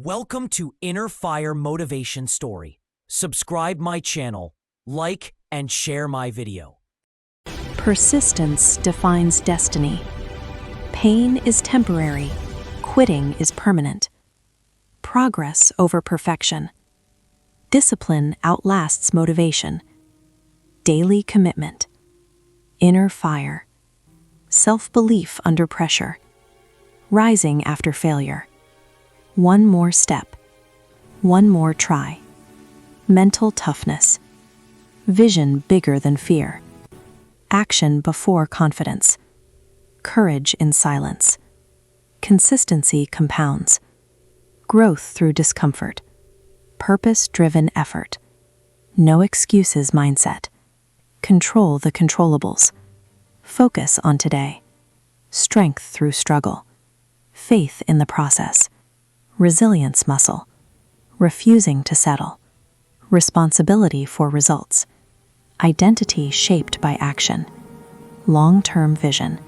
Welcome to Inner Fire Motivation Story. Subscribe my channel, like and share my video. Persistence defines destiny. Pain is temporary. Quitting is permanent. Progress over perfection. Discipline outlasts motivation. Daily commitment. Inner fire. Self-belief under pressure. Rising after failure. One more step. One more try. Mental toughness. Vision bigger than fear. Action before confidence. Courage in silence. Consistency compounds. Growth through discomfort. Purpose-driven effort. No excuses mindset. Control the controllables. Focus on today. Strength through struggle. Faith in the process. Resilience muscle. Refusing to settle. Responsibility for results. Identity shaped by action. Long-term vision.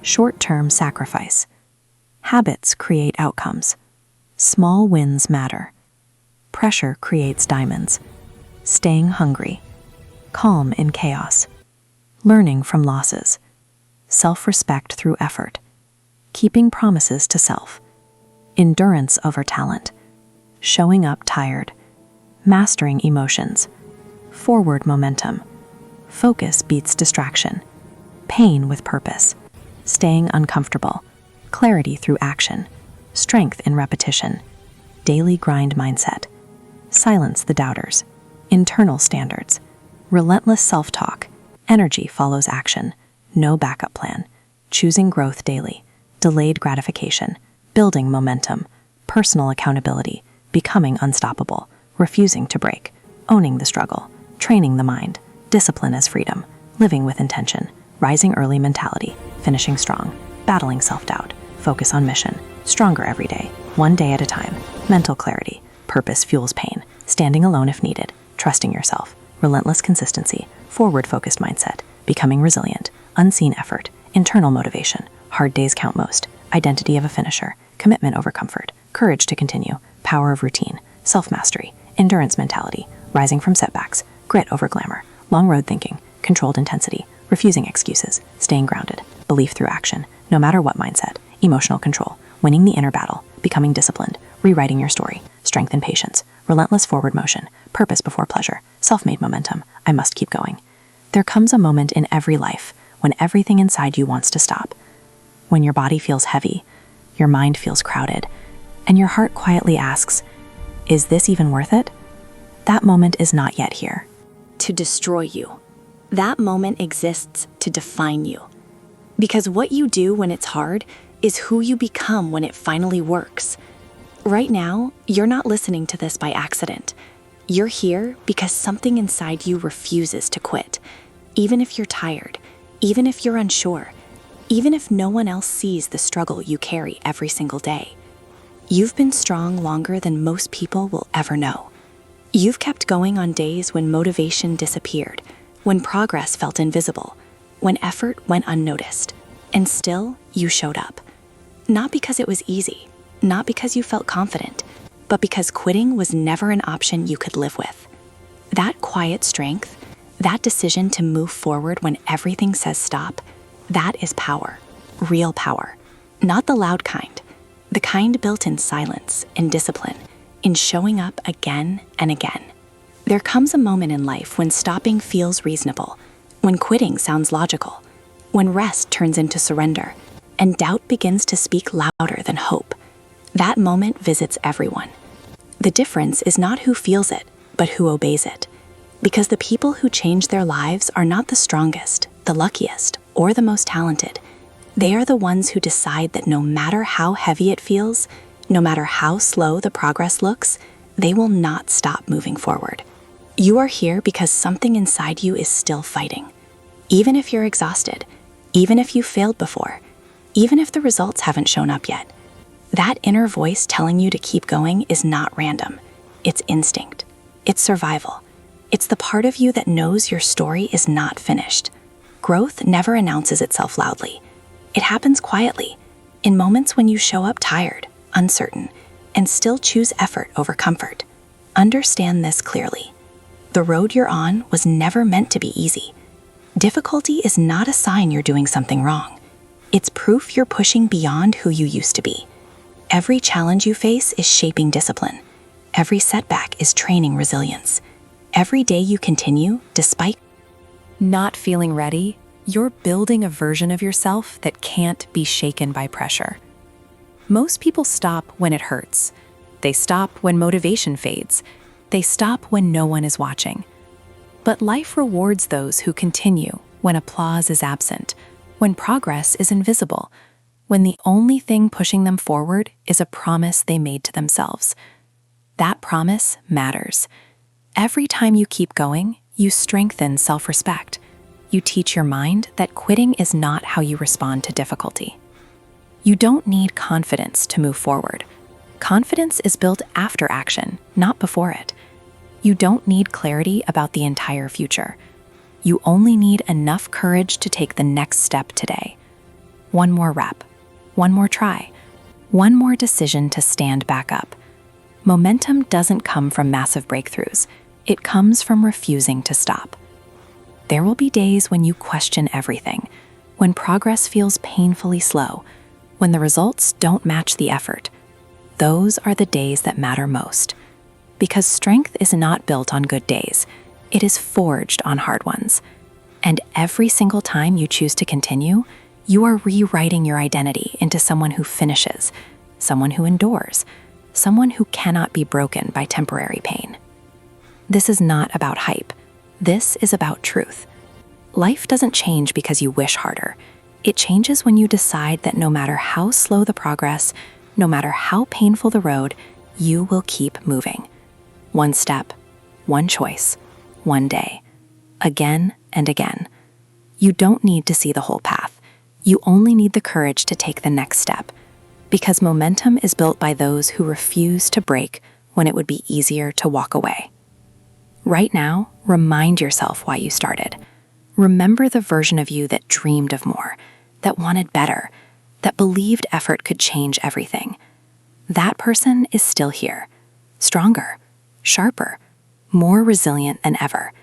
Short-term sacrifice. Habits create outcomes. Small wins matter. Pressure creates diamonds. Staying hungry. Calm in chaos. Learning from losses. Self-respect through effort. Keeping promises to self. Endurance over talent. Showing up tired. Mastering emotions. Forward momentum. Focus beats distraction. Pain with purpose. Staying uncomfortable. Clarity through action. Strength in repetition. Daily grind mindset. Silence the doubters. Internal standards. Relentless self-talk. Energy follows action. No backup plan. Choosing growth daily. Delayed gratification. Building momentum. Personal accountability. Becoming unstoppable. Refusing to break. Owning the struggle. Training the mind. Discipline as freedom. Living with intention. Rising early mentality. Finishing strong. Battling self-doubt. Focus on mission. Stronger every day. One day at a time. Mental clarity. Purpose fuels pain. Standing alone if needed. Trusting yourself. Relentless consistency. Forward-focused mindset. Becoming resilient. Unseen effort. Internal motivation. Hard days count most. Identity of a finisher. Commitment over comfort. Courage to continue. Power of routine. Self-mastery. Endurance mentality. Rising from setbacks. Grit over glamour. Long road thinking. Controlled intensity. Refusing excuses. Staying grounded. Belief through action. No matter what mindset. Emotional control. Winning the inner battle. Becoming disciplined. Rewriting your story. Strength and patience. Relentless forward motion. Purpose before pleasure. Self-made momentum. I must keep going. There comes a moment in every life when everything inside you wants to stop. When your body feels heavy, your mind feels crowded, and your heart quietly asks, is this even worth it? That moment is not yet here. To destroy you. That moment exists to define you. Because what you do when it's hard is who you become when it finally works. Right now, you're not listening to this by accident. You're here because something inside you refuses to quit. Even if you're tired, even if you're unsure, even if no one else sees the struggle you carry every single day. You've been strong longer than most people will ever know. You've kept going on days when motivation disappeared, when progress felt invisible, when effort went unnoticed, and still you showed up. Not because it was easy, not because you felt confident, but because quitting was never an option you could live with. That quiet strength, that decision to move forward when everything says stop, that is power, real power. Not the loud kind, the kind built in silence, in discipline, in showing up again and again. There comes a moment in life when stopping feels reasonable, when quitting sounds logical, when rest turns into surrender, and doubt begins to speak louder than hope. That moment visits everyone. The difference is not who feels it, but who obeys it. Because the people who change their lives are not the strongest, the luckiest, or the most talented. They are the ones who decide that no matter how heavy it feels, no matter how slow the progress looks, they will not stop moving forward. You are here because something inside you is still fighting. Even if you're exhausted, even if you failed before, even if the results haven't shown up yet, that inner voice telling you to keep going is not random. It's instinct. It's survival. It's the part of you that knows your story is not finished. Growth never announces itself loudly. It happens quietly, in moments when you show up tired, uncertain, and still choose effort over comfort. Understand this clearly. The road you're on was never meant to be easy. Difficulty is not a sign you're doing something wrong. It's proof you're pushing beyond who you used to be. Every challenge you face is shaping discipline. Every setback is training resilience. Every day you continue, despite not feeling ready, you're building a version of yourself that can't be shaken by pressure. Most people stop when it hurts. They stop when motivation fades. They stop when no one is watching. But life rewards those who continue when applause is absent, when progress is invisible, when the only thing pushing them forward is a promise they made to themselves. That promise matters. Every time you keep going, you strengthen self-respect. You teach your mind that quitting is not how you respond to difficulty. You don't need confidence to move forward. Confidence is built after action, not before it. You don't need clarity about the entire future. You only need enough courage to take the next step today. One more rep, one more try, one more decision to stand back up. Momentum doesn't come from massive breakthroughs. It comes from refusing to stop. There will be days when you question everything, when progress feels painfully slow, when the results don't match the effort. Those are the days that matter most. Because strength is not built on good days, it is forged on hard ones. And every single time you choose to continue, you are rewriting your identity into someone who finishes, someone who endures, someone who cannot be broken by temporary pain. This is not about hype. This is about truth. Life doesn't change because you wish harder. It changes when you decide that no matter how slow the progress, no matter how painful the road, you will keep moving. One step, one choice, one day, again and again. You don't need to see the whole path. You only need the courage to take the next step, because momentum is built by those who refuse to break when it would be easier to walk away. Right now, remind yourself why you started. Remember the version of you that dreamed of more, that wanted better, that believed effort could change everything. That person is still here, stronger, sharper, more resilient than ever.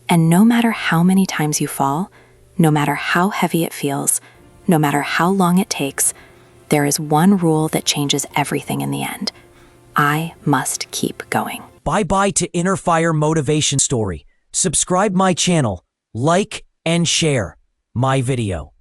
And no matter how many times you fall, no matter how heavy it feels, no matter how long it takes, there is one rule that changes everything in the end. I must keep going. Bye-bye to Inner Fire Motivation Story. Subscribe my channel, like and share my video.